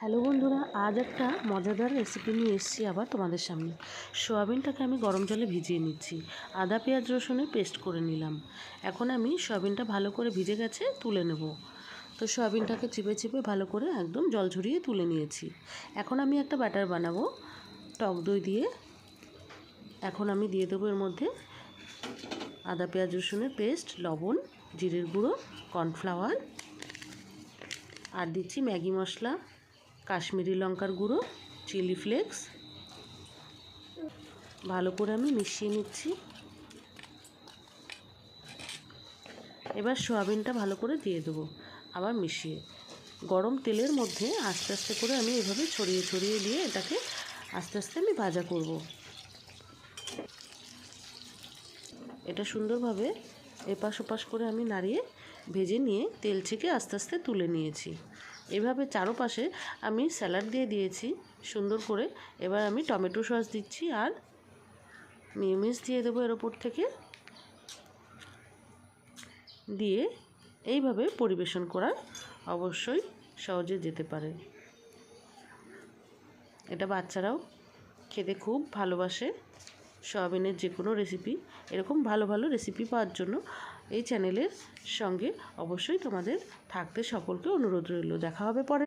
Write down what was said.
Hello বন্ধুরা, আজ একটা মজাদার রেসিপি নিয়ে এসেছি আবার তোমাদের সামনে। সোয়াবিনটাকে আমি গরম জলে ভিজিয়ে নিচ্ছি, আদা পেঁয়াজ রসুনের পেস্ট করে নিলাম। এখন আমি সোয়াবিনটা ভালো করে ভিজে গেছে, তুলে নেব। তো সোয়াবিনটাকে চিপে চিপে ভালো করে একদম জল ঝরিয়ে তুলে নিয়েছি। এখন আমি একটা ব্যাটার বানাবো টক দই দিয়ে। এখন আমি দিয়ে দেবো এর মধ্যে আদা পেঁয়াজ রসুনের পেস্ট, লবণ, জিরের গুঁড়ো, কর্নফ্লাওয়ার, আর দিচ্ছি ম্যাগি মশলা, কাশ্মীরি লঙ্কার গুঁড়ো, চিলি ফ্লেক্স। ভালো করে আমি মিশিয়ে নিচ্ছি। এবার সয়াবিনটা ভালো করে দিয়ে দেবো, আবার মিশিয়ে গরম তেলের মধ্যে আস্তে আস্তে করে আমি এভাবে ছড়িয়ে ছড়িয়ে দিয়ে এটাকে আস্তে আস্তে আমি ভাজা করব। এটা সুন্দরভাবে এপাশ ওপাশ করে আমি নাড়িয়ে ভেজে নিয়ে তেল ছেঁকে আস্তে আস্তে তুলে নিয়েছি। এভাবে চারপাশে আমি স্যালাড দিয়ে দিয়েছি সুন্দর করে। এবার আমি টমেটো সস দিচ্ছি আর মিয়োনিজ দিয়ে দেবো এর ওপর থেকে, দিয়ে এইভাবে পরিবেশন করা অবশ্যই সহজে যেতে পারে। এটা বাচ্চারাও খেতে খুব ভালোবাসে। সয়াবিনের যে কোনো রেসিপি, এরকম ভালো ভালো রেসিপি পাওয়ার জন্য এই চ্যানেলের সঙ্গে অবশ্যই তোমাদের থাকতে সকলকে অনুরোধ রইল। দেখা হবে পরে।